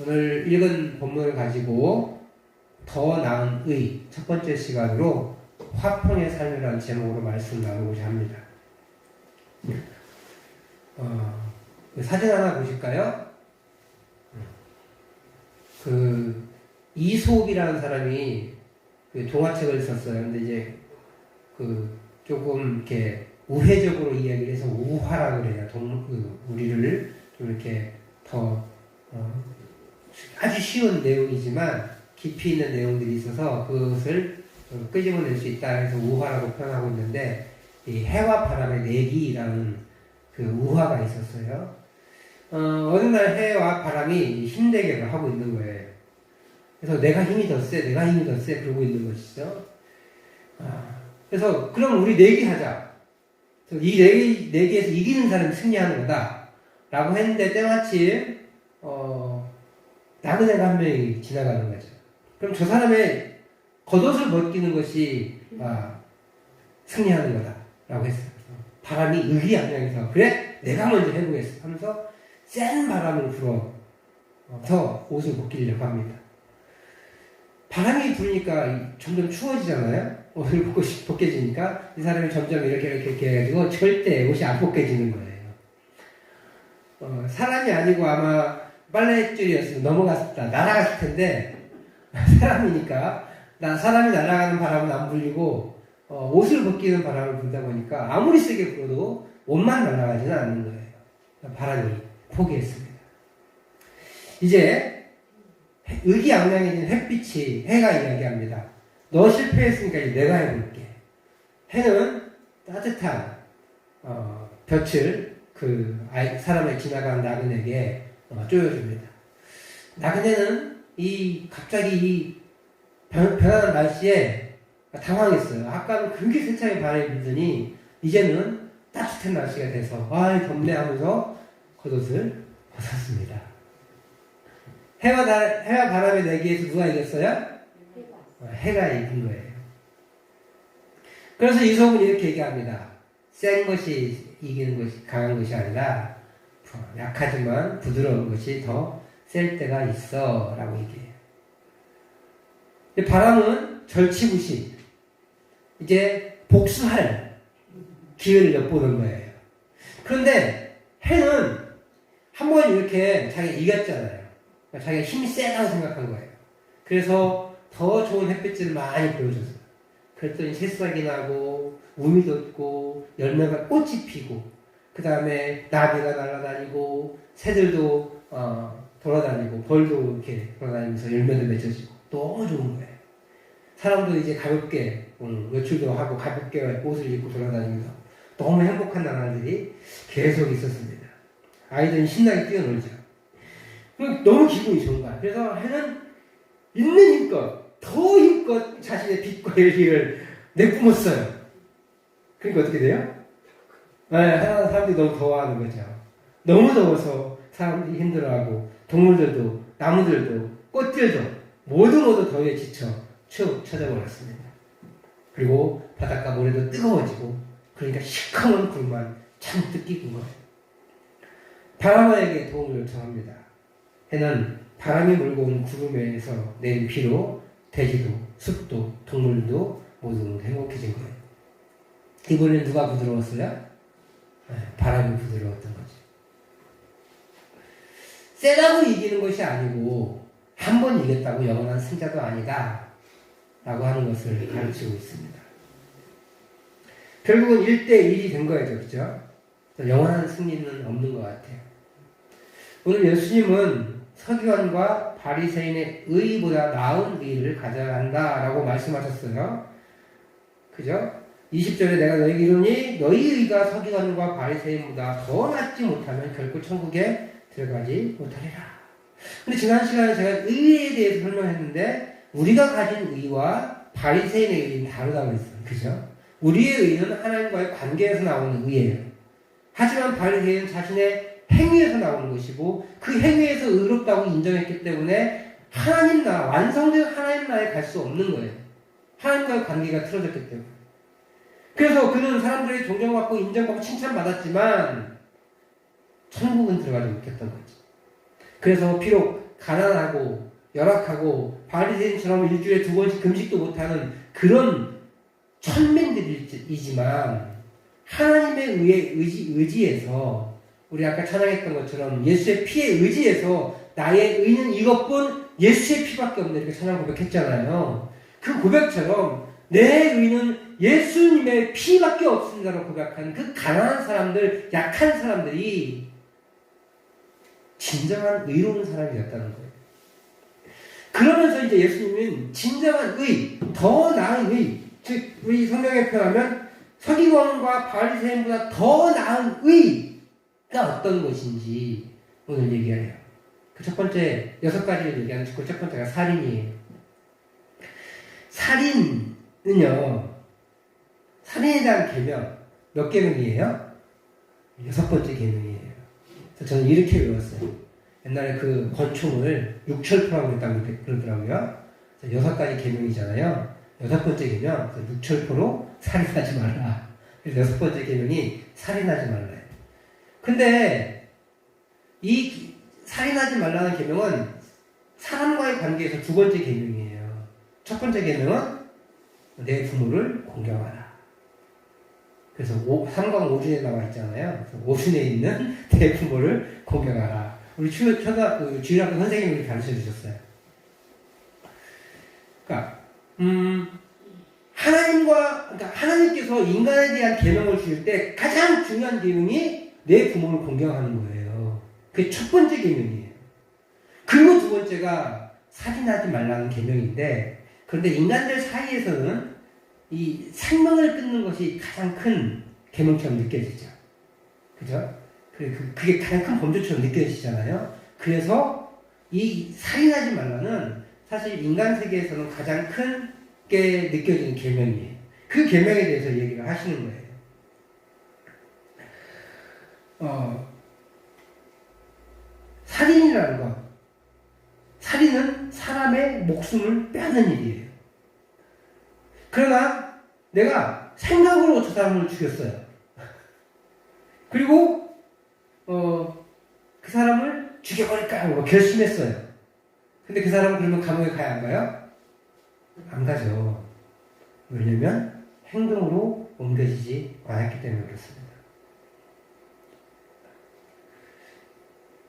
오늘 읽은 본문을 가지고 더 나은 의 첫 번째 시간으로 화평의 삶이라는 제목으로 말씀 나누고자 합니다. 사진 하나 보실까요? 이솝이라는 사람이 동화책을 썼어요. 근데 이제 조금 이렇게 우회적으로 이야기를 해서 우화라고 그래요. 우리를 좀 이렇게 더 아주 쉬운 내용이지만 깊이 있는 내용들이 있어서 그것을 끄집어낼 수 있다 해서 우화라고 표현하고 있는데, 이 해와 바람의 내기라는 그 우화가 있었어요. 어느 날 해와 바람이 힘대결을 하고 있는 거예요. 그래서 내가 힘이 더 세, 내가 힘이 더 세, 그러고 있는 것이죠. 그래서 그럼 우리 내기하자. 이 내기에서 이기는 사람이 승리하는 거다. 라고 했는데 때마침 나그네가 한 명이 지나가는 거죠. 그럼 저 사람의 겉옷을 벗기는 것이 승리하는 거다. 라고 했어요. 바람이 의기양양해서 그래? 내가 먼저 해보겠어. 하면서 센 바람을 불어서 옷을 벗기려고 합니다. 바람이 불니까 점점 추워지잖아요. 옷을 벗겨지니까 이 사람이 점점 이렇게 해가지고 절대 옷이 안 벗겨지는 거예요. 사람이 아니고 아마 빨래줄이었으면 넘어갔다 날아갔을 텐데, 사람이니까 사람이 날아가는 바람은 안 불리고 옷을 벗기는 바람을 불다 보니까 아무리 세게 불어도 옷만 날아가지는 않는 거예요. 바람이 포기했습니다. 이제 의기양양해진 햇빛이 해가 이야기합니다. 너 실패했으니까 이제 내가 해볼게. 해는 따뜻한 볕을 사람의 지나가는 나그네에게 쪼여줍니다. 나그네는 갑자기 변하는 날씨에 당황했어요. 아까는 그렇게 세차게 바람이 불더니 이제는 따뜻한 날씨가 돼서 덥네 하면서 겉옷을 벗었습니다. 해와 바람의 내기에서 누가 이겼어요? 해가 이긴 거예요. 그래서 이솝은 이렇게 얘기합니다. 센 것이 이기는 것이 강한 것이 아니라 약하지만 부드러운 것이 더 셀 때가 있어 라고 얘기해요. 바람은 절치부심, 이제 복수할 기회를 엿보는 거예요. 그런데 해는 한번 이렇게 자기가 이겼잖아요. 자기가 힘이 세다고 생각한 거예요. 그래서 더 좋은 햇빛을 많이 보여줬어요. 그랬더니 새싹이 나고 우미 돋고 열매가 꽃이 피고 그 다음에 나비가 날아다니고 새들도 돌아다니고 벌도 이렇게 돌아다니면서 열매도 맺혀지고 너무 좋은 거예요. 사람도 이제 가볍게 외출도 하고 가볍게 옷을 입고 돌아다니면서 너무 행복한 나날들이 계속 있었습니다. 아이들은 신나게 뛰어놀죠. 너무 기분이 좋은 거야. 그래서 해는 있는 힘껏 더 힘껏 자신의 빛과 열기를 내뿜었어요. 그러니까 어떻게 돼요? 사람들이 너무 더워하는 거죠. 너무 더워서 사람들이 힘들어하고 동물들도 나무들도 꽃들도 모두 더위에 지쳐 축 처져버렸습니다. 그리고 바닷가 모래도 뜨거워지고 그러니까 시커먼 불만 잔뜩 끼고 거예요. 바람에게 도움을 요청합니다. 해는 바람이 몰고 온 구름에서 내린 비로 돼지도 숲도 동물도 모두 행복해진 거예요. 이번엔 누가 부드러웠어요? 바람이 부드러웠던 거죠. 세다고 이기는 것이 아니고 한 번 이겼다고 영원한 승자도 아니다 라고 하는 것을 가르치고 있습니다. 결국은 1대1이 된 거예요. 그렇죠? 영원한 승리는 없는 것 같아요. 오늘 예수님은 서기관과 바리새인의 의보다 나은 의를 가져야 한다라고 말씀하셨어요. 그죠? 20절에 내가 너희에게 이르노니 너희 의가 서기관과 바리새인보다 더 낫지 못하면 결코 천국에 들어가지 못하리라. 근데 지난 시간에 제가 의에 대해서 설명했는데 우리가 가진 의와 바리새인의 의는 다르다고 했어요. 그죠? 우리의 의는 하나님과의 관계에서 나오는 의예요. 하지만 바리새인은 자신의 행위에서 나오는 것이고 그 행위에서 의롭다고 인정했기 때문에 완성된 하나님 나라에 갈 수 없는 거예요. 하나님과의 관계가 틀어졌기 때문에. 그래서 그는 사람들에게 존경받고 인정받고 칭찬받았지만 천국은 들어가지 못했던 거지. 그래서 비록 가난하고 열악하고 바리새인처럼 일주일에 2번씩 금식도 못하는 그런 천민들이지만 하나님의 의지에서 우리 아까 찬양했던 것처럼 예수의 피에 의지해서 나의 의는 이것뿐 예수의 피밖에 없네 이렇게 찬양 고백했잖아요. 그 고백처럼 내 의는 예수님의 피밖에 없습니다라고 고백한 그 가난한 사람들, 약한 사람들이 진정한 의로운 사람이었다는 거예요. 그러면서 이제 예수님은 진정한 의, 더 나은 의, 즉 우리 성경에 표현하면 서기관과 바리새인보다 더 나은 의가 어떤 것인지 오늘 얘기해요. 그 첫 번째 6가지를 얘기하는 그 첫 번째가 살인이에요. 살인에 대한 계명 몇 계명이에요? 6번째 계명이에요. 그래서 저는 이렇게 외웠어요. 옛날에 그 권총을 6철포라고 그러더라고요. 6가지 계명이잖아요. 6번째 계명, 6철포로 살인하지 말라. 그래서 6번째 계명이 살인하지 말라예요. 근데 이 살인하지 말라는 계명은 사람과의 관계에서 2번째 계명이에요. 첫 번째 계명은 내 부모를 공경하라. 그래서 3강 5준에 나와 있잖아요. 그래서 5준에 있는 내 부모를 공경하라. 우리 주일학교 선생님이 가르쳐 주셨어요. 그러니까 하나님께서 인간에 대한 계명을 주실 때 가장 중요한 계명이 내 부모를 공경하는 거예요. 그게 첫 번째 계명이에요. 그리고 2번째가 살인하지 말라는 계명인데, 그런데 인간들 사이에서는 이 생명을 끊는 것이 가장 큰 계명처럼 느껴지죠. 그죠? 그게 가장 큰 범죄처럼 느껴지잖아요. 그래서 이 살인하지 말라는 사실 인간 세계에서는 가장 크게 느껴지는 계명이에요. 그 계명에 대해서 얘기를 하시는 거예요. 살인이라는 것. 살인은 사람의 목숨을 빼앗는 일이에요. 그러나 내가 생각으로 저 사람을 죽였어요. 그리고 그 사람을 죽여버릴까 결심했어요. 근데 그 사람은 그러면 감옥에 가야 안 가요? 안 가죠. 왜냐면 행동으로 옮겨지지 않았기 때문에 그렇습니다.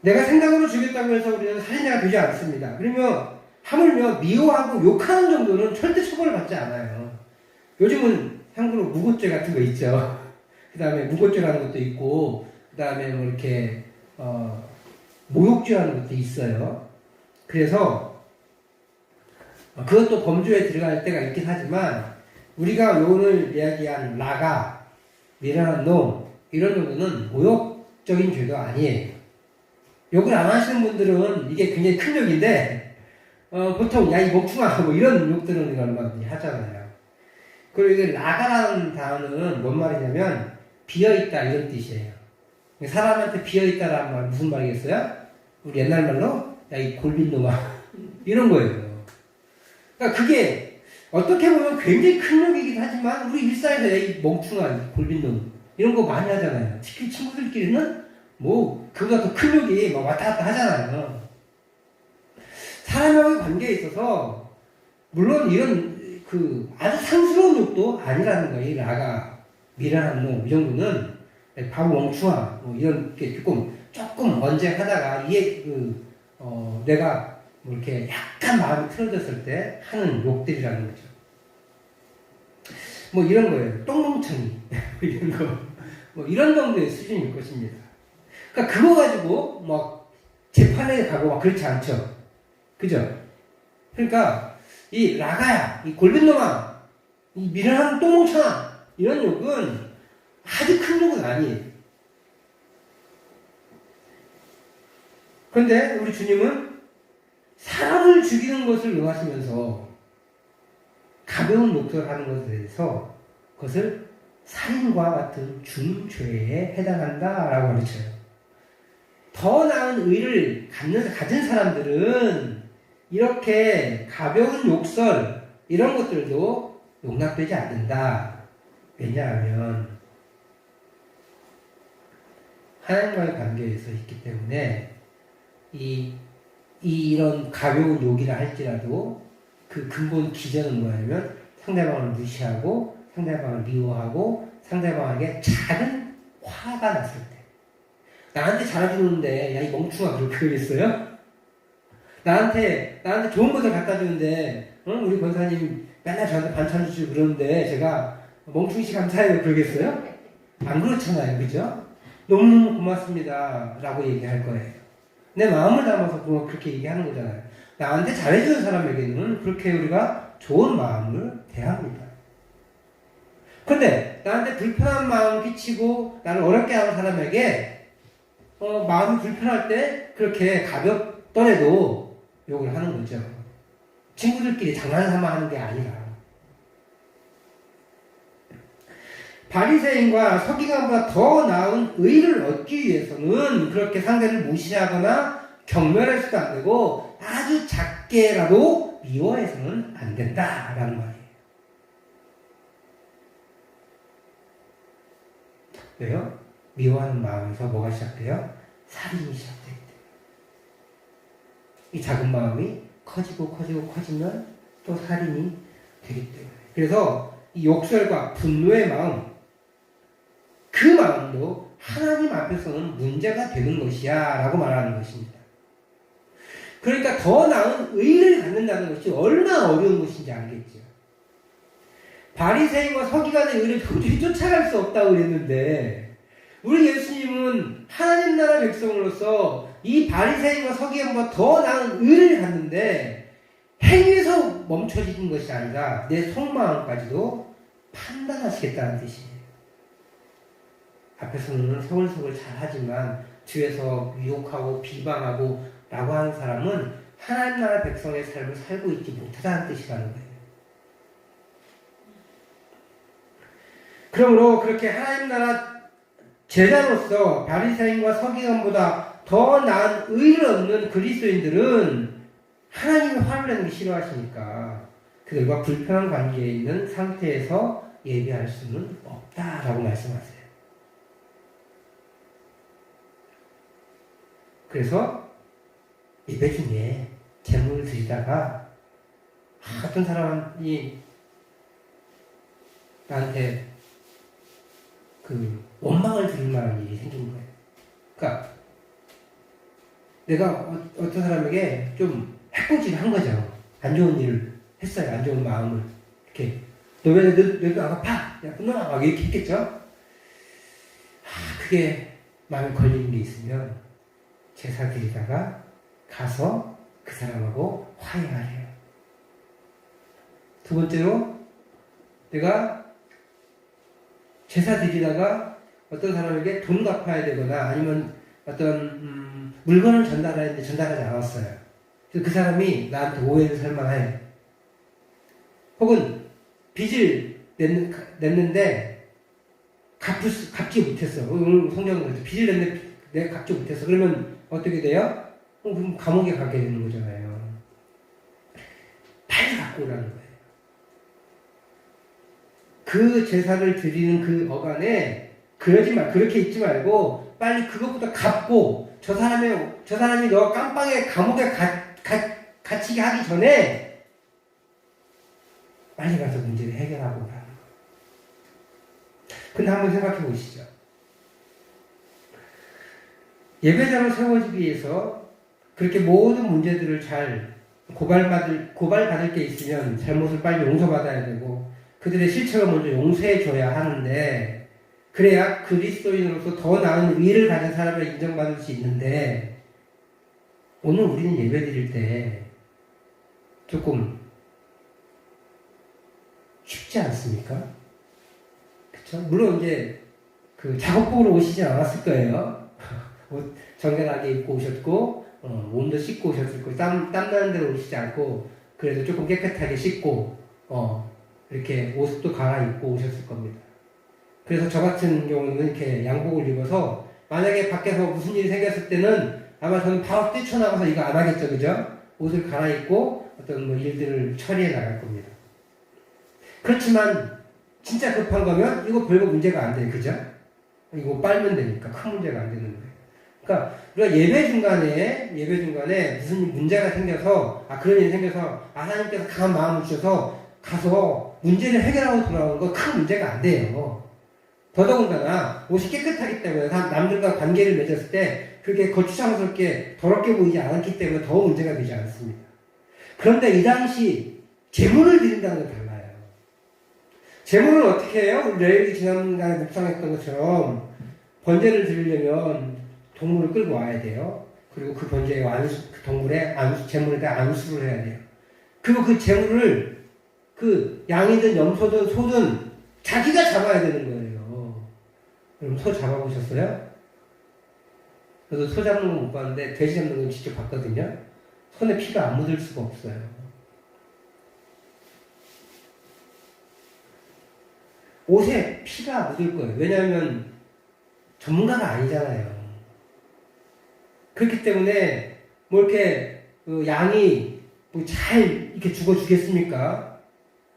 내가 생각으로 죽였다고 해서 우리는 살인자가 되지 않습니다. 그러면 하물며 미워하고 욕하는 정도는 절대 처벌을 받지 않아요. 요즘은 참고로 무고죄 같은 거 있죠. 그 다음에 무고죄라는 것도 있고, 그 다음에 뭐 이렇게 모욕죄라는 것도 있어요. 그래서 그것도 범죄에 들어갈 때가 있긴 하지만 우리가 오늘 이야기한 라가, 미련한 놈 이런 정도는 모욕적인 죄도 아니에요. 욕을 안 하시는 분들은 이게 굉장히 큰 욕인데 보통 야 이 목충아 뭐 이런 욕들은 얼마든지 하잖아요. 그리고 이 라가라는 단어는 뭔 말이냐면 비어있다 이런 뜻이에요. 사람한테 비어있다라는 말 무슨 말이겠어요? 우리 옛날 말로 야 이 골빈놈아 이런 거예요. 그러니까 그게 어떻게 보면 굉장히 큰 욕이긴 하지만 우리 일상에서 야 이 멍충아 골빈놈 이런 거 많이 하잖아요. 특히 친구들끼리는 뭐 그보다 더 큰 욕이 막 왔다 갔다 하잖아요. 사람과의 관계에 있어서 물론 이런 아주 상스러운 욕도 아니라는 거예요. 이 라가 미련한 놈 이 정도는 바보 멍충아 뭐 이런 게 조금 언쟁하다가 이게 내가 뭐 이렇게 약간 마음이 틀어졌을 때 하는 욕들이라는 거죠. 뭐 이런 거예요. 똥멍청이 이런 거 뭐 이런 정도의 수준일 것입니다. 그러니까 그거 가지고 막 재판에 가고 막 그렇지 않죠. 그죠? 그러니까 이 라가야, 이 골빈놈아, 이 미련한 똥멍청아 이런 욕은 아주 큰 욕은 아니에요. 그런데 우리 주님은 사람을 죽이는 것을 용하시면서 가벼운 욕설을 하는 것에 대해서 그것을 살인과 같은 중죄에 해당한다라고 가르쳐요. 더 나은 의를 가진 사람들은 이렇게 가벼운 욕설 이런 것들도 용납되지 않는다. 왜냐하면 하나님과의 관계에서 있기 때문에 이 이런 가벼운 욕이라 할지라도 그 근본 기전은 뭐냐면 상대방을 무시하고 상대방을 미워하고 상대방에게 작은 화가 났을 때 나한테 잘해주는데 야 이 멍충아 그렇게 그러겠어요? 나한테 좋은 것을 갖다 주는데 응? 우리 권사님 맨날 저한테 반찬 주시고 그러는데 제가 멍충씨 감사해요 그러겠어요? 안 그렇잖아요, 그죠? 너무너무 고맙습니다 라고 얘기할 거예요. 내 마음을 담아서 그렇게 얘기하는 거잖아요. 나한테 잘해주는 사람에게는 그렇게 우리가 좋은 마음을 대합니다. 그런데 나한테 불편한 마음 끼치고 나를 어렵게 하는 사람에게 마음이 불편할 때 그렇게 가볍더라도 욕을 하는 거죠. 친구들끼리 장난삼아 하는 게 아니라. 바리새인과 서기관보다 더 나은 의를 얻기 위해서는 그렇게 상대를 무시하거나 경멸해서도 안 되고 아주 작게라도 미워해서는 안 된다라는 말이에요. 왜요? 미워하는 마음에서 뭐가 시작돼요? 살인이 시작되기 때문에. 이 작은 마음이 커지면 또 살인이 되기 때문에. 그래서 이 욕설과 분노의 마음, 그 마음도 하나님 앞에서는 문제가 되는 것이야 라고 말하는 것입니다. 그러니까 더 나은 의를 갖는다는 것이 얼마나 어려운 것인지 알겠죠. 바리새인과 서기관의 의를 도저히 쫓아갈 수 없다고 그랬는데 우리 예수님은 하나님 나라 백성으로서 이 바리새인과 서기관보다 더 나은 의를 갖는데 행위에서 멈춰지는 것이 아니라 내 속마음까지도 판단하시겠다는 뜻이에요. 앞에서는 서글서글 잘하지만 뒤에서 유혹하고 비방하고 라고 하는 사람은 하나님 나라 백성의 삶을 살고 있지 못하다는 뜻이라는 거예요. 그러므로 그렇게 하나님 나라 제자로서 바리새인과 서기관보다 더 나은 의를 얻는 그리스도인들은 하나님의 화를 내는 게 싫어하시니까 그들과 불편한 관계에 있는 상태에서 예배할 수는 없다라고 말씀하세요. 그래서 예배 중에 제물을 드리다가 어떤 사람이 나한테 원망을 드릴 만한 일이 생긴 거예요. 그러니까 내가 어떤 사람에게 좀 해코지를 한 거죠. 안 좋은 일을 했어요. 안 좋은 마음을 이렇게 너 왜 아파? 야 끊어라 막 이렇게 했겠죠. 그게 마음에 걸리는 게 있으면 제사 드리다가 가서 그 사람하고 화해하래요. 두 번째로 내가 제사 드리다가 어떤 사람에게 돈 갚아야 되거나 아니면 어떤 물건을 전달해야 되는데 전달하지 않았어요. 그래서 그 사람이 나한테 오해를 살만해. 혹은 빚을 냈는데 갚지 못했어. 오늘 성경은 그래서 빚을 냈는데 내가 갚지 못했어. 그러면 어떻게 돼요? 그럼 감옥에 가게 되는 거잖아요. 빨리 갖고 오라는 거예요. 그 제사를 드리는 그 어간에 그렇게 있지 말고 빨리 그것부터 갚고 저 사람이 너 깜빵에 감옥에 갇히게 하기 전에 빨리 가서 문제를 해결하고 오라는 거예요. 근데 한번 생각해 보시죠. 예배자로 세워지기 위해서 그렇게 모든 문제들을 잘 고발받을 게 있으면 잘못을 빨리 용서받아야 되고 그들의 실체가 먼저 용서해줘야 하는데 그래야 그리스도인으로서 더 나은 의를 가진 사람을 인정받을 수 있는데 오늘 우리는 예배 드릴 때 조금 쉽지 않습니까? 그쵸? 물론 이제 작업복으로 오시진 않았을 거예요. 옷 정갈하게 입고 오셨고 몸도 씻고 오셨을 거예요. 땀 나는 대로 오시지 않고 그래도 조금 깨끗하게 씻고 이렇게 옷도 갈아입고 오셨을 겁니다. 그래서 저 같은 경우는 이렇게 양복을 입어서 만약에 밖에서 무슨 일이 생겼을 때는 아마 저는 바로 뛰쳐나가서 이거 안 하겠죠, 그죠? 옷을 갈아입고 어떤 일들을 처리해 나갈 겁니다. 그렇지만 진짜 급한 거면 이거 별거 문제가 안 돼요, 그죠? 이거 빨면 되니까 큰 문제가 안 되는 거예요. 그러니까 우리가 예배 중간에 무슨 문제가 생겨서 그런 일이 생겨서 하나님께서 강한 마음을 주셔서 가서 문제를 해결하고 돌아오는 건 큰 문제가 안 돼요. 더더군다나 옷이 깨끗하기 때문에 남들과 관계를 맺었을 때 그렇게 거추장스럽게 더럽게 보이지 않았기 때문에 더 문제가 되지 않습니다. 그런데 이 당시 제물을 드린다는 건 달라요. 제물을 어떻게 해요? 우리 레위기 지난간에 묵상했던 것처럼 번제를 드리려면 동물을 끌고 와야 돼요. 그리고 그 번제의 그 동물의 제물에 대한 안수를 해야 돼요. 그리고 그 제물을 그 양이든 염소든 소든 자기가 잡아야 되는 거예요. 그럼 소 잡아보셨어요? 저도 소 잡는 건 못 봤는데 돼지 잡는 건 직접 봤거든요. 손에 피가 안 묻을 수가 없어요. 옷에 피가 묻을 거예요. 왜냐하면 전문가가 아니잖아요. 그렇기 때문에 뭐 이렇게 양이 뭐 잘 이렇게 죽어주겠습니까?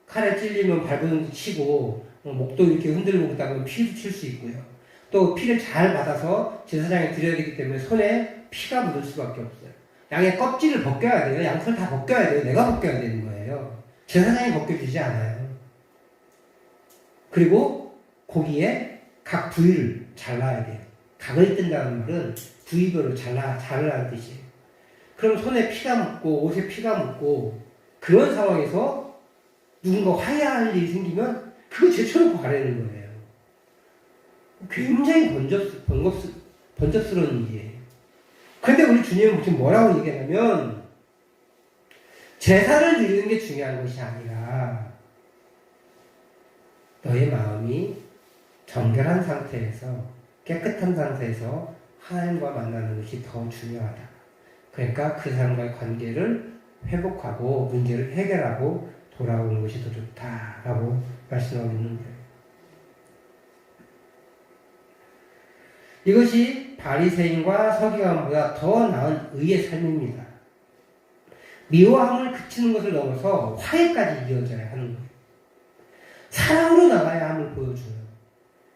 칼에 찔리면 발버둥도 치고 목도 이렇게 흔들고 그다음에 피도 칠 수 있고요. 또 피를 잘 받아서 제사장에 드려야 되기 때문에 손에 피가 묻을 수밖에 없어요. 양의 껍질을 벗겨야 돼요. 양털 다 벗겨야 돼요. 내가 벗겨야 되는 거예요. 제사장이 벗겨주지 않아요. 그리고 고기에 각 부위를 잘라야 돼요. 각을 뜬다는 말은 부위별로 잘라라는 뜻이에요. 그럼 손에 피가 묻고 옷에 피가 묻고 그런 상황에서 누군가 화해할 일이 생기면 그거 제쳐놓고 가라는 거예요. 굉장히 번잡스러운 일이에요. 그런데 우리 주님은 지금 뭐라고 얘기하냐면 제사를 드리는 게 중요한 것이 아니라 너의 마음이 정결한 상태에서 깨끗한 상태에서 하나님과 만나는 것이 더 중요하다. 그러니까 그 사람과의 관계를 회복하고 문제를 해결하고 돌아오는 것이 더 좋다라고 말씀하고 있는 거예요. 이것이 바리새인과 서기관보다 더 나은 의의 삶입니다. 미워함을 그치는 것을 넘어서 화해까지 이어져야 하는 거예요. 사랑으로 나가야 함을 보여줘요.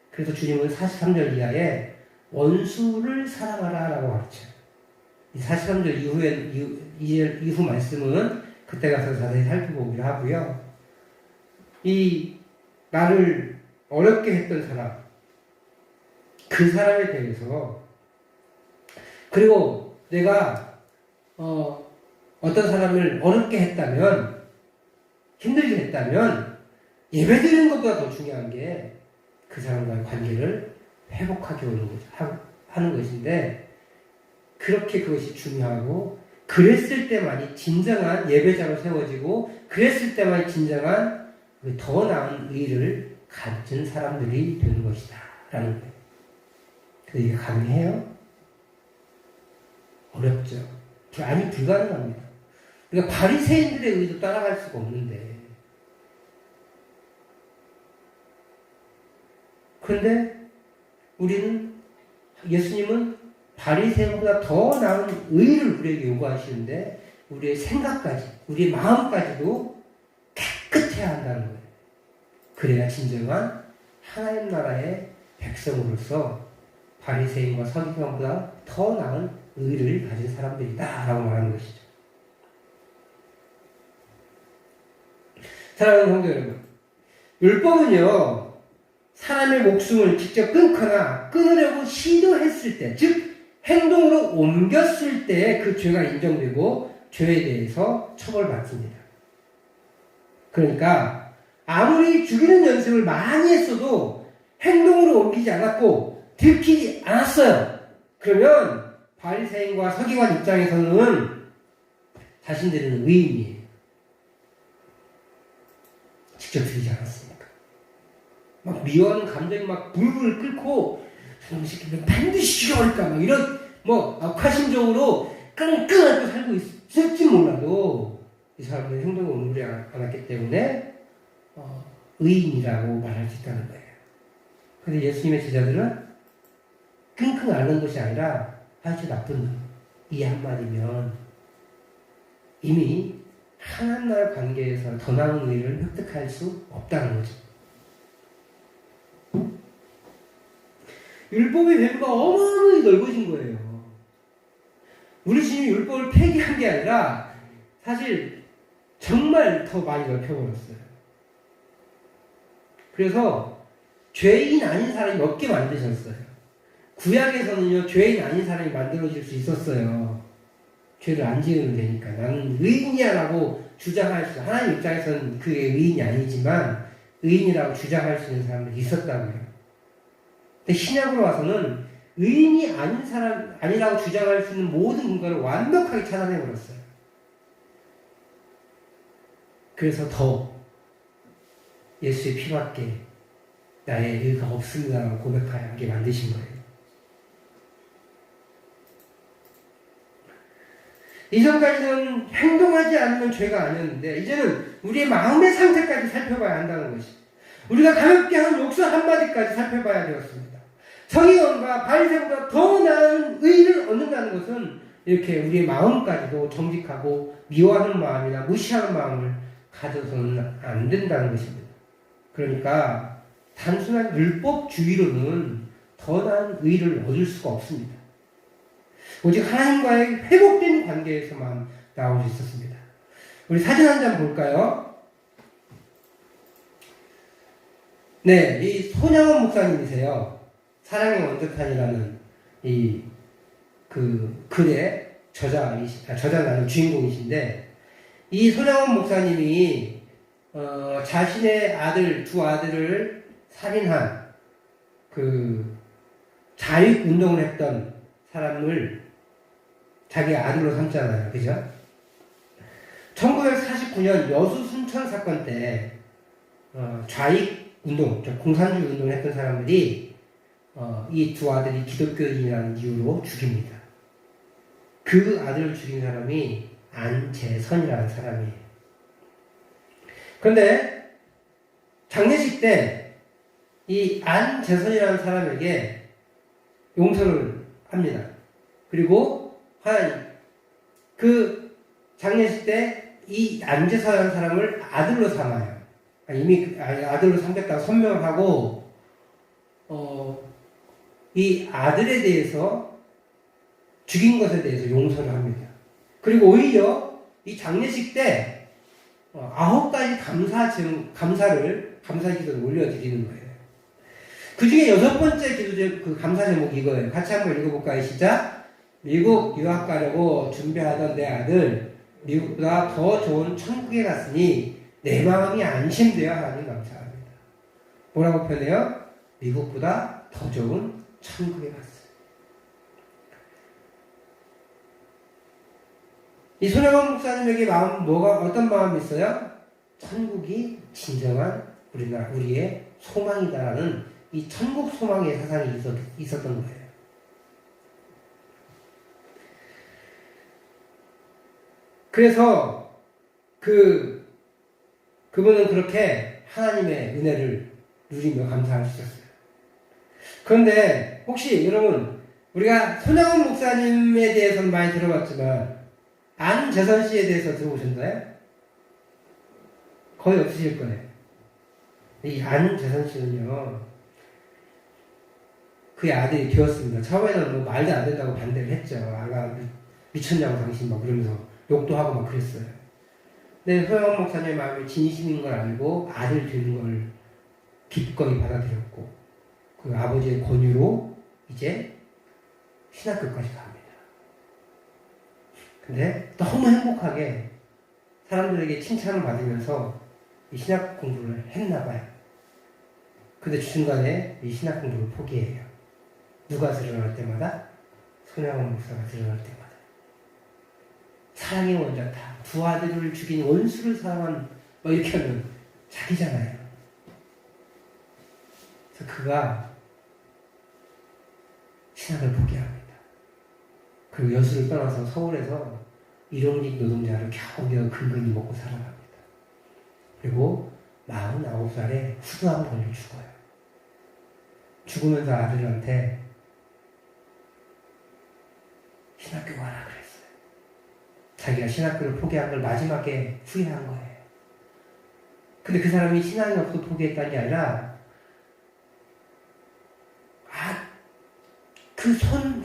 그래서 주님은 43절 이하에 원수를 사랑하라 라고 가르쳐요. 이 43절 이후 말씀은 그때 가서 자세히 살펴보기로 하고요. 이 나를 어렵게 했던 사람, 그 사람에 대해서 그리고 내가 어떤 사람을 어렵게 했다면 힘들게 했다면 예배드리는 것보다 더 중요한 게 그 사람과의 관계를 회복하게 하는 것인데 그렇게 그것이 중요하고 그랬을 때만이 진정한 예배자로 세워지고 그랬을 때만이 진정한 더 나은 의를 가진 사람들이 되는 것이다 라는 거예요. 근데 이게 가능해요? 어렵죠. 아니 불가능합니다. 우리가 바리새인들의 의도 따라갈 수가 없는데 그런데 예수님은 바리새인보다 더 나은 의를 우리에게 요구하시는데 우리의 생각까지, 우리의 마음까지도 깨끗해야 한다는 거예요. 그래야 진정한 하나님 나라의 백성으로서 바리새인과 서기관보다 더 나은 의를 가진 사람들이다 라고 말하는 것이죠. 사랑하는 성도 여러분, 율법은요 사람의 목숨을 직접 끊거나 끊으려고 시도했을 때, 즉 행동으로 옮겼을 때 그 죄가 인정되고 죄에 대해서 처벌받습니다. 그러니까 아무리 죽이는 연습을 많이 했어도 행동으로 옮기지 않았고 들키지 않았어요. 그러면 바리새인과 서기관 입장에서는 자신들은 의인이에요. 직접 들이지 않았으니까. 막 미워하는 감정이 막 불불 끓고 저놈 새끼들 반드시 죽여버릴까 막 이런 악화심정으로 끙끙 앓고 살고 있을지 몰라도 이 사람들의 행동을 옮기지 않았기 때문에 의인이라고 말할 수 있다는 거예요. 그런데 예수님의 제자들은 끙끙 앓는 것이 아니라 아주 나쁜 놈, 이 한마디면 이미 하나님 나라 관계에서 더 나은 의를 획득할 수 없다는 거죠. 율법의 배부가 어마어마하게 넓어진 거예요. 예수님이 율법을 폐기한 게 아니라 사실 정말 더 많이 넓혀버렸어요. 그래서 죄인 아닌 사람이 없게 만드셨어요. 구약에서는요, 죄인 아닌 사람이 만들어질 수 있었어요. 죄를 안 지으면 되니까. 나는 의인이야 라고 주장할 수, 하나님 입장에서는 그게 의인이 아니지만 의인이라고 주장할 수 있는 사람들이 있었다고요. 근데 신약으로 와서는 의인이 아닌 사람, 아니라고 주장할 수 있는 모든 근거를 완벽하게 차단해버렸어요. 그래서 더 예수의 피밖에 나의 의가 없습니다라고 고백하게 만드신 거예요. 이전까지는 행동하지 않으면 죄가 아니었는데 이제는 우리의 마음의 상태까지 살펴봐야 한다는 것이, 우리가 가볍게 한 욕설 한마디까지 살펴봐야 되었습니다. 서기관과 바리새인보다 더 나은 의를 얻는다는 것은 이렇게 우리의 마음까지도 정직하고 미워하는 마음이나 무시하는 마음을 가져서는 안 된다는 것입니다. 그러니까 단순한 율법주의로는 더 나은 의를 얻을 수가 없습니다. 오직 하나님과의 회복된 관계에서만 나올 수 있었습니다. 우리 사진 한 장 볼까요? 네, 이 손양원 목사님이세요. 사랑의 원자탄이라는 이 글의 저자가 주인공이신데, 이 손양원 목사님이 자신의 두 아들을 살인한 자익 운동을 했던 사람을 자기 아들로 삼잖아요. 그죠? 1949년 여수 순천 사건 때 좌익 운동, 공산주의 운동을 했던 사람들이 이 두 아들이 기독교인이라는 이유로 죽입니다. 그 아들을 죽인 사람이 안재선이라는 사람이에요. 그런데 장례식 때 이 안재선이라는 사람에게 용서를 합니다. 그리고 하나님, 그 장례식 때 이 안재선이라는 사람을 아들로 삼아요. 이미 아들로 삼겠다고 선명을 하고 이 아들에 대해서, 죽인 것에 대해서 용서를 합니다. 그리고 오히려 이 장례식 때 9가지 감사 기도를 올려드리는 거예요. 그 중에 6번째 감사 제목이 이거예요. 같이 한번 읽어볼까요? 시작. 미국 유학 가려고 준비하던 내 아들, 미국보다 더 좋은 천국에 갔으니 내 마음이 안심되어 하나님 감사합니다. 뭐라고 표현해요? 미국보다 더 좋은 천국에 갔어요. 이 손혜원 목사님에게 어떤 마음이 있어요? 천국이 진정한 우리의 소망이다라는 이 천국 소망의 사상이 있었던 거예요. 그래서 그분은 그렇게 하나님의 은혜를 누리며 감사할 수 있었어요. 그런데 혹시 여러분, 우리가 손양원 목사님에 대해서는 많이 들어봤지만 안재선 씨에 대해서 들어보셨나요? 거의 없으실 거예요. 이 안재선 씨는요, 그의 아들이 되었습니다. 처음에는 말도 안 된다고 반대를 했죠. 아가 미쳤냐고 당신 막 그러면서 욕도 하고 막 그랬어요. 근데 손양원 목사님의 마음이 진심인 걸 알고 아들 되는 걸 기꺼이 받아들였고, 그 아버지의 권유로 이제 신학교까지 갑니다. 근데 너무 행복하게 사람들에게 칭찬을 받으면서 이 신학 공부를 했나 봐요. 근데 중간에 이 신학 공부를 포기해요. 누가 드러날 때마다? 손양원 목사가 드러날 때마다. 사랑의 원자타, 두 아들을 죽인 원수를 사랑한, 이렇게 하면 자기잖아요. 그래서 그가 신학을 포기합니다. 그리고 여수를 떠나서 서울에서 일용직 노동자를 겨우겨우 근근히 먹고 살아갑니다. 그리고 49살에 후두암 걸려 죽어요. 죽으면서 아들한테 신학교 가라 그랬어요. 자기가 신학교를 포기한 걸 마지막에 후회한 거예요. 근데 그 사람이 신앙이 없어서 포기했다는 게 아니라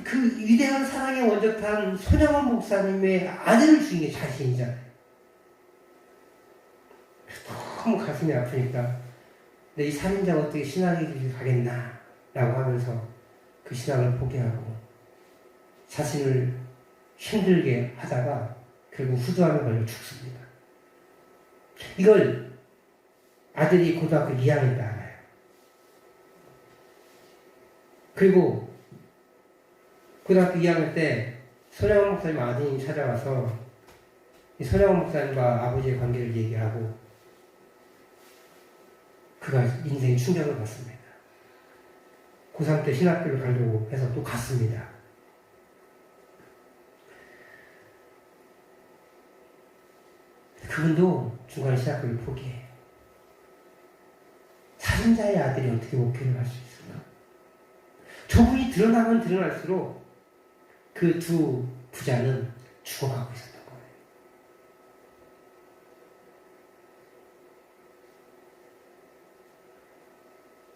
그 위대한 사랑의 원조탄 손양원 목사님의 아들을 죽인 게 자신이잖아요. 너무 가슴이 아프니까 내 이 살인자가 어떻게 신앙의 길을 가겠나 라고 하면서 그 신앙을 포기하고 자신을 힘들게 하다가 결국 후두암에 걸려 죽습니다. 이걸 아들이 고등학교 2학년 때 알아요. 그리고 고등학교 2학년 때 손양원 목사님 아드님이 찾아와서 이 손양원 목사님과 아버지의 관계를 얘기하고 그가 인생의 충격을 받습니다. 고3 때 신학교를 가려고 해서 또 갔습니다. 그분도 중간에 신학교를 포기해요. 살인자의 아들이 어떻게 목회를 할 수 있을까? 저분이 드러나면 드러날수록 그 두 부자는 죽어가고 있었던 거예요.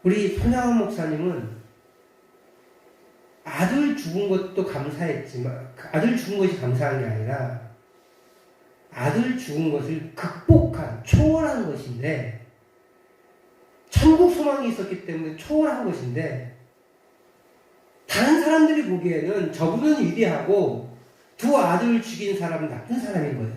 우리 손양원 목사님은 아들 죽은 것도 감사했지만, 아들 죽은 것이 감사한 게 아니라 아들 죽은 것을 극복한, 초월한 것인데, 천국 소망이 있었기 때문에 초월한 것인데, 다른 사람들이 보기에는 저분은 위대하고 두 아들을 죽인 사람은 나쁜 사람인 거예요.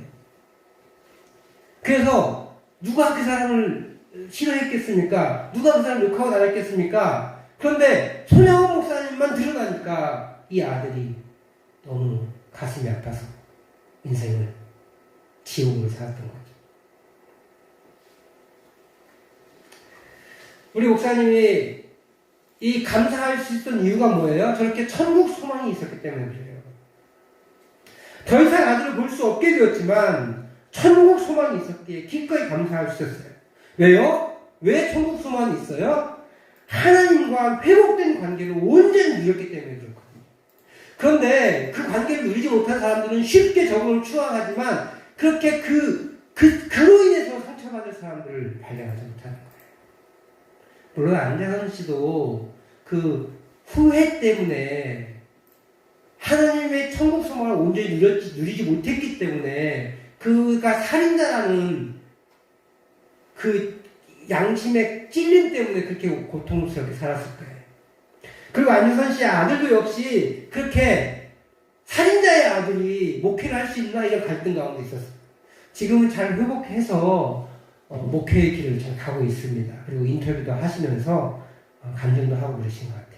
그래서 누가 그 사람을 싫어했겠습니까? 누가 그 사람을 욕하고 다녔겠습니까? 그런데 손양원 목사님만 드러나니까 이 아들이 너무 가슴이 아파서 인생을 지옥으로 살았던 거죠. 우리 목사님이 이 감사할 수 있었던 이유가 뭐예요? 저렇게 천국 소망이 있었기 때문에 그래요. 더 이상 아들을 볼 수 없게 되었지만 천국 소망이 있었기에 기꺼이 감사할 수 있었어요. 왜요? 왜 천국 소망이 있어요? 하나님과 회복된 관계를 온전히 누렸기 때문에 그렇거든요. 그런데 그 관계를 누리지 못한 사람들은 쉽게 적응을 추앙하지만 그렇게 그로 인해서 상처받을 사람들을 발견하지 못하는 거예요. 물론 안재선 씨도 그 후회 때문에 하나님의 천국 소망을 온전히 누리지 못했기 때문에 그가 살인자라는 그 양심의 찔림 때문에 그렇게 고통스럽게 살았을 거예요. 그리고 안재선 씨의 아들도 역시 그렇게 살인자의 아들이 목회를 할 수 있나 이런 갈등 가운데 있었어요. 지금은 잘 회복해서 목회의 길을 잘 가고 있습니다. 그리고 인터뷰도 하시면서 간증도 하고 그러신 것 같아요.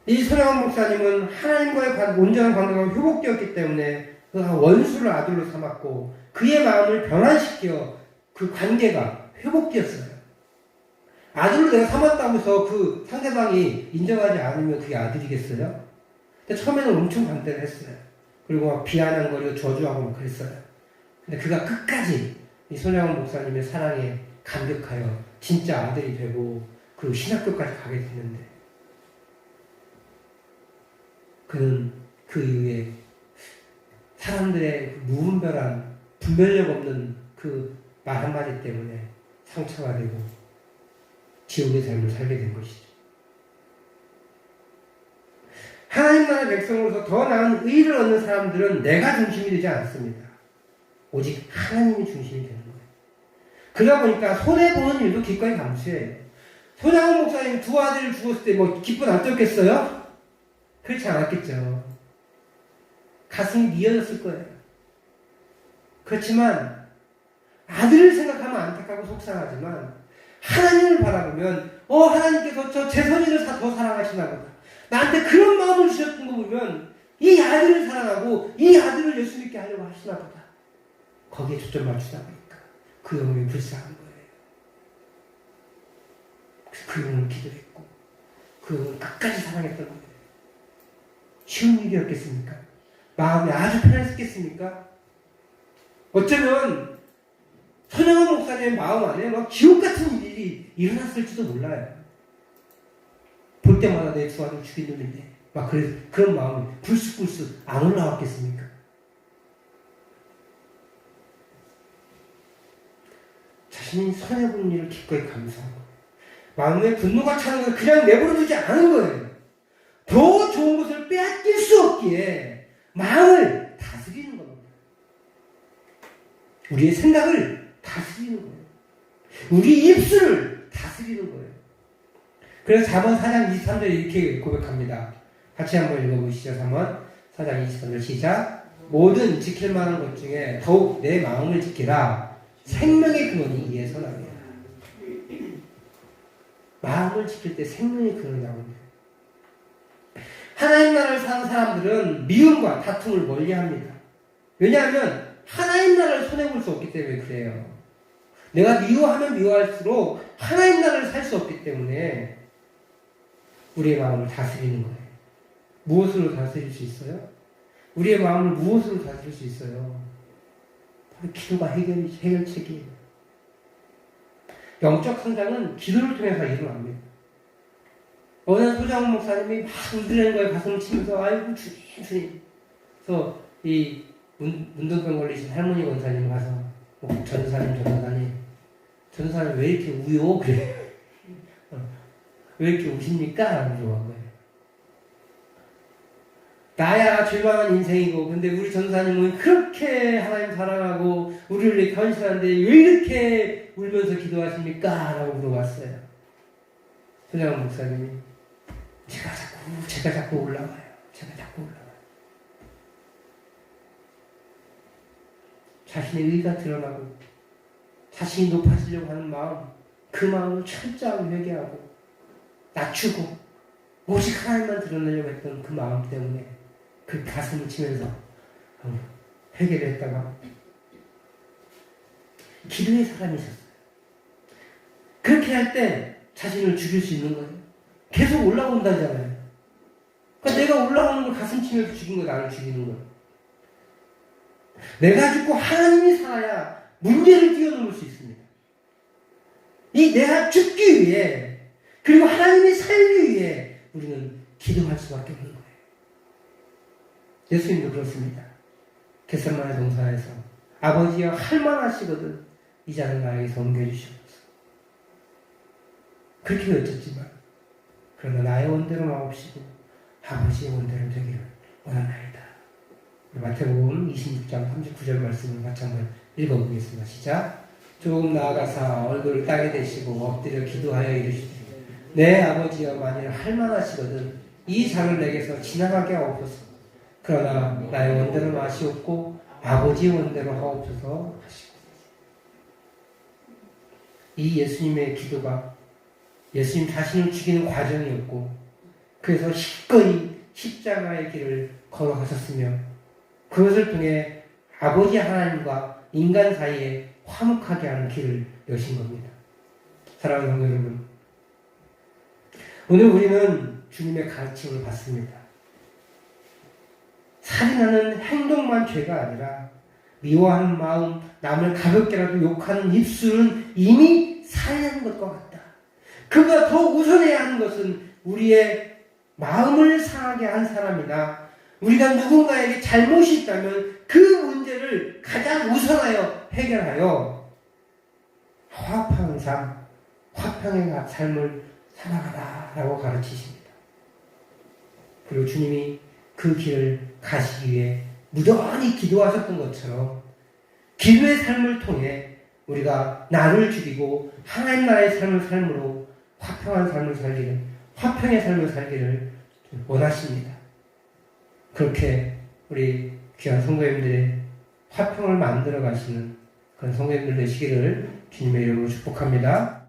이 손양원 목사님은 하나님과의 온전한 관계가 회복되었기 때문에 그가 원수를 아들로 삼았고 그의 마음을 변화시켜 그 관계가 회복되었어요. 아들로 내가 삼았다고 해서 그 상대방이 인정하지 않으면 그게 아들이겠어요? 근데 처음에는 엄청 반대를 했어요. 그리고 막 비아냥거리고 저주하고 막 그랬어요. 근데 그가 끝까지 이 손양원 목사님의 사랑에 감격하여 진짜 아들이 되고 그 신학교까지 가게 됐는데 그는 그 이후에 사람들의 무분별한 분별력 없는 그 말 한마디 때문에 상처가 되고 지옥의 삶을 살게 된 것이죠. 하나님 나라의 백성으로서 더 나은 의를 얻는 사람들은 내가 중심이 되지 않습니다. 오직 하나님이 중심이 되는 거예요. 그러다 보니까 손해보는 일도 기꺼이 감수해요. 손양원 목사님 두 아들을 죽었을 때 뭐 기뻐 놔뒀겠어요? 그렇지 않았겠죠. 가슴이 미어졌을 거예요. 그렇지만 아들을 생각하면 안타깝고 속상하지만 하나님을 바라보면 하나님께서 저 제 선인을 더 사랑하시나 보다. 나한테 그런 마음을 주셨던 거 보면 이 아들을 사랑하고 이 아들을 예수 믿게 하려고 하시나 보다. 거기에 초점 맞추다 보니까 그 영혼이 불쌍한 거예요. 그 영혼을 기도했고 그 영혼을 끝까지 사랑했던 거예요. 쉬운 일이었겠습니까? 마음이 아주 편했겠습니까? 어쩌면 손양원 목사님의 마음 안에 막 지옥 같은 일이 일어났을지도 몰라요. 볼 때마다 내 두 아들 죽인 놈인데 막 그런 마음이 불쑥불쑥 안 올라왔겠습니까? 자신이 손해본 일을 기꺼이 감사하고 마음에 분노가 차는 걸 그냥 내버려두지 않은 거예요. 더 좋은 것을 빼앗길 수 없기에 마음을 다스리는 겁니다. 우리의 생각을 다스리는 거예요. 우리 입술을 다스리는 거예요. 그래서 잠언 4장 23절에 이렇게 고백합니다. 같이 한번 읽어보시죠. 잠언 4장 23절 시작. 모든 지킬 만한 것 중에 더욱 내 마음을 지키라. 생명의 근원이 이에서 나옵니다. 마음을 지킬 때 생명의 근원이 나옵니다. 하나님 나라를 사는 사람들은 미움과 다툼을 멀리합니다. 왜냐하면 하나님 나라를 손해볼 수 없기 때문에 그래요. 내가 미워하면 미워할수록 하나님 나라를 살 수 없기 때문에 우리의 마음을 다스리는 거예요. 무엇으로 다스릴 수 있어요? 우리의 마음을 무엇으로 다스릴 수 있어요? 바로 기도가 해결책이에요. 영적 성장은 기도를 통해서 일어납니다. 어느 소장훈 목사님이 막 울드는 거에 가슴을 치면서 아이고 주님. 그래서 이 문둥병 걸리신 할머니 권사님 가서 전사님 왜 이렇게 우요? 그래. 왜 이렇게 우십니까? 라고 물어본 거예요. 나야 절망한 인생이고, 근데 우리 전사님은 그렇게 하나님 사랑하고 우리를 이렇게 헌신하는데 왜 이렇게 울면서 기도하십니까? 라고 물어봤어요. 소장훈 목사님이 제가 자꾸 올라가요. 자신의 의가 드러나고 자신이 높아지려고 하는 마음, 그 마음을 철저하게 회개하고 낮추고 오직 하나님만 드러내려고 했던 그 마음 때문에 그 가슴을 치면서 회개를 했다가 기도의 사람이셨어요. 그렇게 할 때 자신을 죽일 수 있는 거예요. 계속 올라온다잖아요. 그러니까 내가 올라오는 걸 가슴 치면서 죽인 거 나를 죽이는 거예요. 내가 죽고 하나님이 살아야 문제를 뛰어넘을 수 있습니다. 이 내가 죽기 위해 그리고 하나님이 살기 위해 우리는 기도할 수밖에 없는 거예요. 예수님도 그렇습니다. 겟세마네 동산에서 아버지여 할만하시거든 이 잔을 나에게서 옮겨주시옵소서. 그렇게 외쳤지만 그러나 나의 원대로 마옵시고 아버지의 원대로 되기를 원하나이다. 마태복음 26장 39절 말씀을 같이 한번 읽어보겠습니다. 시작. 조금 나아가사 얼굴을 땅에 대시고 엎드려 기도하여 이르시되 내 아버지여 만일 할만하시거든 이 잔을 내게서 지나가게 하옵소서. 그러나 나의 원대로 마시옵고 아버지의 원대로 하옵소서 하시고. 이 예수님의 기도가 예수님 자신을 죽이는 과정이었고 그래서 기꺼이 십자가의 길을 걸어가셨으며 그것을 통해 아버지 하나님과 인간 사이에 화목하게 하는 길을 여신 겁니다. 사랑하는 성도 여러분, 오늘 우리는 주님의 가르침을 받습니다. 살인하는 행동만 죄가 아니라 미워하는 마음, 남을 가볍게라도 욕하는 입술은 이미 살인하는 것과 같다. 그보다 더 우선해야 하는 것은 우리의 마음을 상하게 한 사람이나 우리가 누군가에게 잘못이 있다면 그 문제를 가장 우선하여 해결하여 화합하는 삶, 화평의 삶을 살아가라 라고 가르치십니다. 그리고 주님이 그 길을 가시기 위해 무던히 기도하셨던 것처럼 기도의 삶을 통해 우리가 나를 죽이고 하나님 나라의 삶을 삶으로 화평한 삶을 살기를, 화평의 삶을 살기를 원하십니다. 그렇게 우리 귀한 성도님들의 화평을 만들어 가시는 그런 성도님들 되시기를 주님의 이름으로 축복합니다.